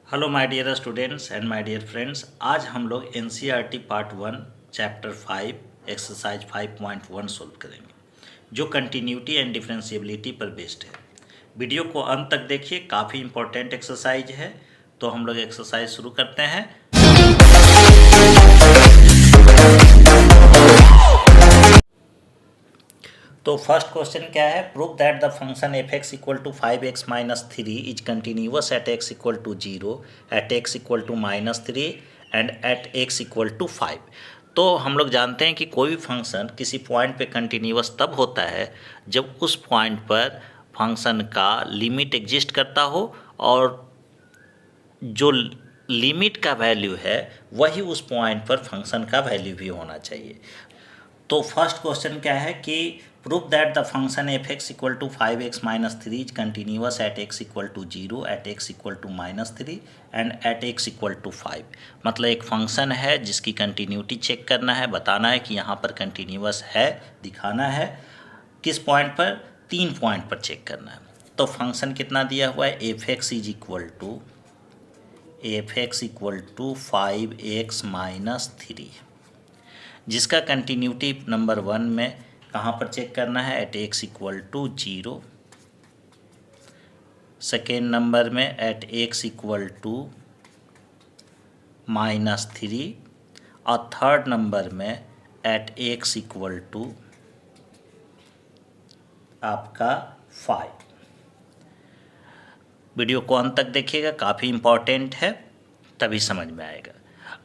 Hello my dear students and my dear friends. आज हम लोग NCERT part 1 chapter 5 exercise 5.1 solve करेंगे जो कंटिन्यूटी एंड डिफरेंशिएबिलिटी पर बेस्ड है। वीडियो को अंत तक देखिए, काफ़ी इंपॉर्टेंट एक्सरसाइज है। तो हम लोग एक्सरसाइज शुरू करते हैं। तो फर्स्ट क्वेश्चन क्या है? Prove that the function f x equal to 5x-3 is continuous at x equal to 0, at x equal to -3 and at x equal to 5। तो हम लोग जानते हैं कि कोई भी फंक्शन किसी पॉइंट पे कंटिन्यूअस तब होता है जब उस पॉइंट पर फंक्शन का लिमिट एग्जिस्ट करता हो और जो लिमिट का वैल्यू है वही उस पॉइंट पर फंक्शन का वैल्यू भी होना चाहिए। तो फर्स्ट क्वेश्चन क्या है कि prove that the function f x equal to 5x-3 is continuous at x equal to 0, at x equal to -3 and at x equal to 5। मतलब एक फंक्शन है जिसकी कंटिन्यूटी चेक करना है, बताना है कि यहाँ पर कंटिन्यूअस है, दिखाना है। किस पॉइंट पर? 3 पॉइंट पर चेक करना है। तो फंक्शन कितना दिया हुआ है? F x is equal to 5x-3, जिसका कंटिन्यूटी नंबर 1 में कहाँ पर चेक करना है? At x equal to 0, second number में एट x इक्वल टू -3 और थर्ड नंबर में एट x इक्वल टू आपका 5। वीडियो को अंत तक देखिएगा, काफ़ी इम्पॉर्टेंट है, तभी समझ में आएगा।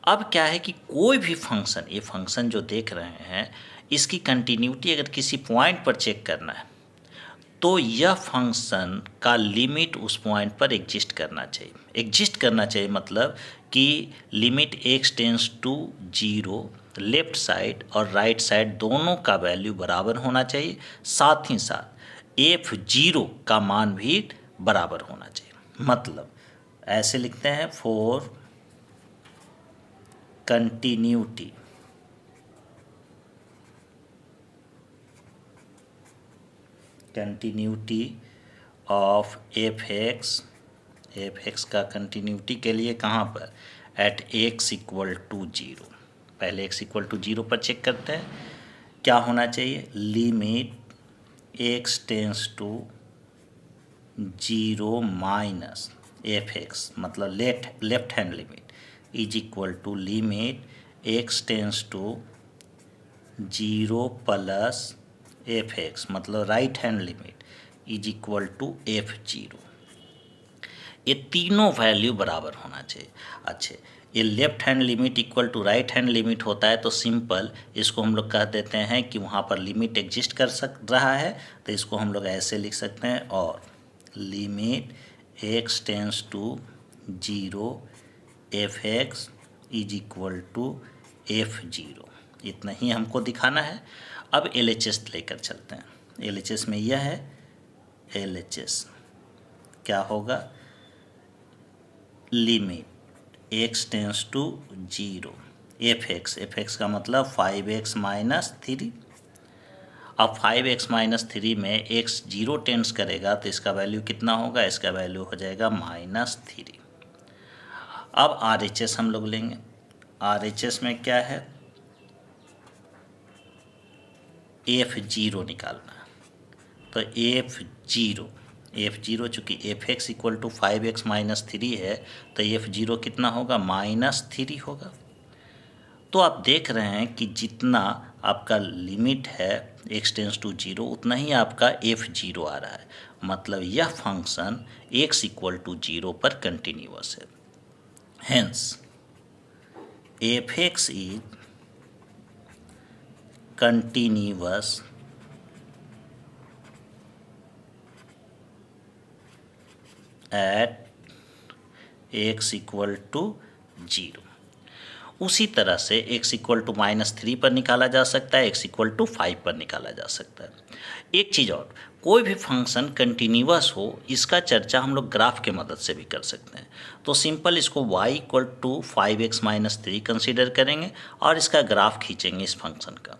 अब क्या है कि कोई भी फंक्शन, ये फंक्शन जो देख रहे हैं इसकी कंटिन्यूटी अगर किसी पॉइंट पर चेक करना है तो यह फंक्शन का लिमिट उस पॉइंट पर एग्जिस्ट करना चाहिए। एग्जिस्ट करना चाहिए मतलब कि limit x tends to 0 left side और राइट साइड दोनों का वैल्यू बराबर होना चाहिए। साथ ही साथ f0 का मान भी बराबर होना चाहिए। मतलब ऐसे लिखते हैं, for continuity of f x का कंटिन्यूटी के लिए कहाँ पर? At x equal to 0। पहले x इक्वल टू 0 पर चेक करते हैं। क्या होना चाहिए? Limit x tends to 0 minus f x, मतलब left hand limit, is equal to limit x tends to 0 plus f x, मतलब right hand limit, is equal to f0। ये तीनों वैल्यू बराबर होना चाहिए। अच्छा, ये left hand limit equal to right hand limit होता है तो सिंपल इसको हम लोग कह देते हैं कि वहाँ पर लिमिट एग्जिस्ट कर रहा है, तो इसको हम लोग ऐसे लिख सकते हैं, और limit x tends to 0 f x is equal to f0। इतना ही हमको दिखाना है। अब LHS लेकर चलते हैं। LHS में यह है, LHS क्या होगा? Limit x tends to 0 f x का मतलब 5x-3। अब 5x-3 में x 0 टेंस करेगा तो इसका वैल्यू कितना होगा? इसका वैल्यू हो जाएगा -3। अब RHS हम लोग लेंगे। RHS में क्या है? f0 निकालना है। तो f0 चूँकि F x equal to 5x-3 है तो f0 कितना होगा? -3 होगा। तो आप देख रहे हैं कि जितना आपका लिमिट है x टेंस टू 0 उतना ही आपका f0 आ रहा है। मतलब यह फंक्शन x इक्वल टू 0 पर कंटिन्यूअस है। Hence f x is continuous at x equal to 0। उसी तरह से x इक्वल टू -3 पर निकाला जा सकता है, x इक्वल टू 5 पर निकाला जा सकता है। एक चीज़ और, कोई भी फंक्शन कंटिन्यूअस हो इसका चर्चा हम लोग ग्राफ के मदद से भी कर सकते हैं। तो सिंपल इसको y equal to 5x-3 consider करेंगे और इसका ग्राफ खींचेंगे इस फंक्शन का।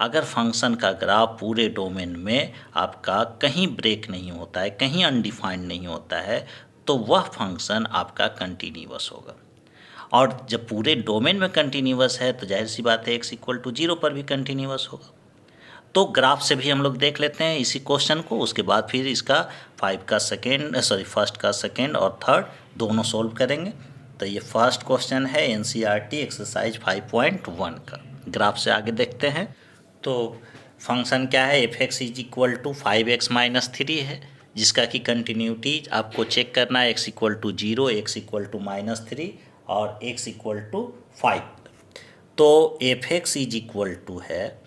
अगर फंक्शन का ग्राफ पूरे डोमेन में आपका कहीं ब्रेक नहीं होता है, कहीं अनडिफाइंड नहीं होता है, तो वह फंक्शन आपका कंटिन्यूअस होगा। और जब पूरे डोमेन में कंटिन्यूअस है तो जाहिर सी बात है x=0 पर भी कंटिन्यूअस होगा। तो ग्राफ से भी हम लोग देख लेते हैं इसी क्वेश्चन को, उसके बाद फिर इसका फर्स्ट का सेकेंड और थर्ड दोनों सॉल्व करेंगे। तो ये फर्स्ट क्वेश्चन है NCERT एक्सरसाइज 5.1 का। ग्राफ से आगे देखते हैं। तो फंक्शन क्या है, f(x) = 5x-3 है, जिसका कि कंटिन्यूटी आपको चेक करना है, x=0, x=-3 और x=5। तो f(x) है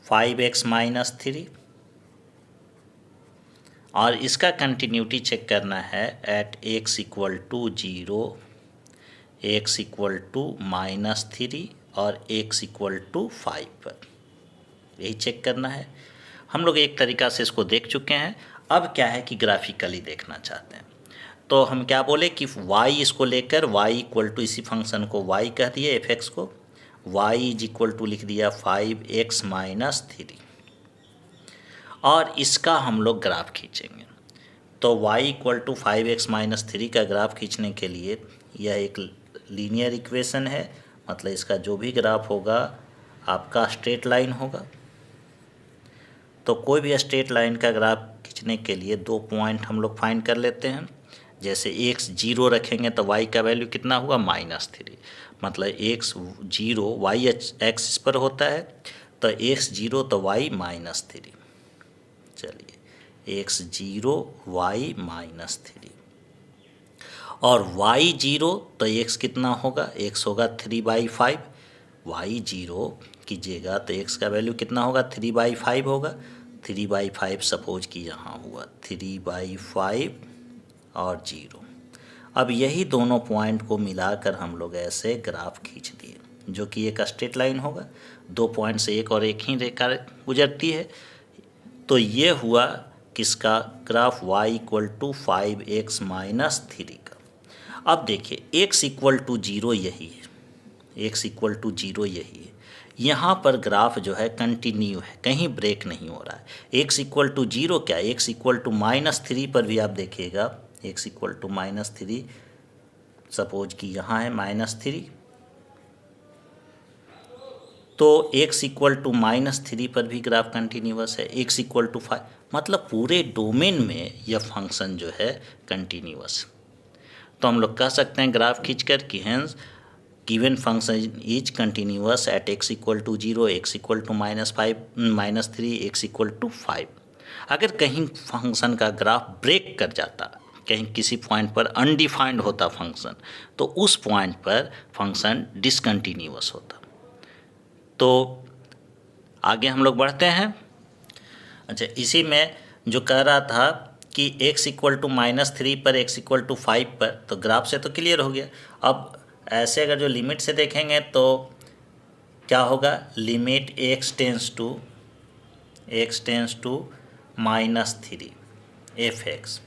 5x-3 और इसका कंटिन्यूटी चेक करना है एट x=0, x=-3 और x=5 पर, यही चेक करना है। हम लोग एक तरीका से इसको देख चुके हैं। अब क्या है कि ग्राफिकली देखना चाहते हैं। तो हम क्या बोले कि y इसको लेकर y= इसी फंक्शन को y कह दिए, f(x) को y= लिख दिया 5x-3 और इसका हम लोग ग्राफ खींचेंगे। तो y= 5x-3 का ग्राफ खींचने के लिए यह एक लीनियर इक्वेशन है, मतलब इसका जो भी ग्राफ होगा आपका स्ट्रेट लाइन होगा। तो कोई भी स्ट्रेट लाइन का ग्राफ खींचने के लिए 2 पॉइंट हम लोग फाइंड कर लेते हैं। जैसे x0 रखेंगे तो y का वैल्यू कितना हुआ, -3, मतलब x0 y एक्सिस पर होता है, तो x0 तो y -3। चलिए x0 y -3 और y0 तो x कितना होगा, x होगा 3/5। y0 कीजिएगा तो x का वैल्यू कितना होगा, 3/5 होगा। 3/5 सपोज कि यहाँ हुआ 3/5 और 0। अब यही दोनों पॉइंट को मिलाकर हम लोग ऐसे ग्राफ खींच दिए, जो कि एक स्ट्रेट लाइन होगा। 2 पॉइंट से एक और एक ही रेखा गुजरती है। तो ये हुआ किसका ग्राफ, y= 5x-3 का। अब देखिए x=0 यही है, x=0 यही है। यहाँ पर ग्राफ जो है कंटिन्यू है, कहीं ब्रेक नहीं हो रहा है। x=0 क्या, x=-3 पर भी आप देखिएगा, x=-3 सपोज कि यहाँ है -3, तो x=-3 पर भी ग्राफ कंटिन्यूअस है। x=5 मतलब पूरे डोमेन में यह फंक्शन जो है कंटिन्यूअस। तो हम लोग कह सकते हैं ग्राफ खींचकर कि hence given function is continuous eight x=0, x=-3, x=5। अगर कहीं फंक्शन का ग्राफ ब्रेक कर जाता, कहीं किसी पॉइंट पर अनडिफाइंड होता फंक्शन, तो उस पॉइंट पर फंक्शन डिसकंटिन्यूअस होता। तो आगे हम लोग बढ़ते हैं। अच्छा, इसी में जो कह रहा था कि x=-3 पर, x=-5 पर, तो ग्राफ से तो क्लियर हो गया। अब ऐसे अगर जो लिमिट से देखेंगे तो क्या होगा, limit x tends to -3 f(x),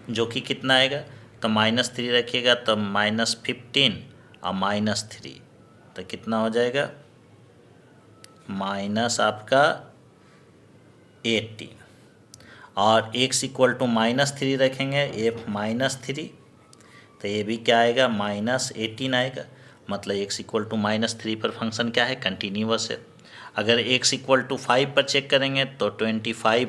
जो कि कितना आएगा, तो -3 रखिएगा तो -15 और -3 तो कितना हो जाएगा, माइनस आपका 18। और x=-3 रखेंगे f-3 तो ये भी क्या आएगा, -18 आएगा। मतलब x=-3 पर फंक्शन क्या है, कंटिन्यूअस है। अगर x=-5 पर चेक करेंगे तो 25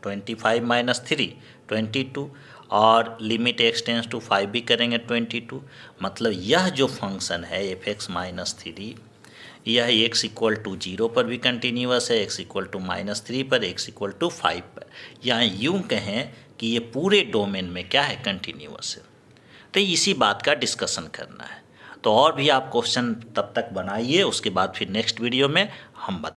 - 3 22 और लिमिट x टेंस टू 5 भी करेंगे 22। मतलब यह जो फंक्शन है f(x-3) यह x=-0 पर भी कंटिन्यूअस है, x=-3 पर, x=-5 पर। यहाँ यूँ कहें कि ये पूरे डोमेन में क्या है, कंटिन्यूअस है। तो इसी बात का डिस्कशन करना है। तो और भी आप क्वेश्चन तब तक बनाइए, उसके बाद फिर नेक्स्ट वीडियो में हम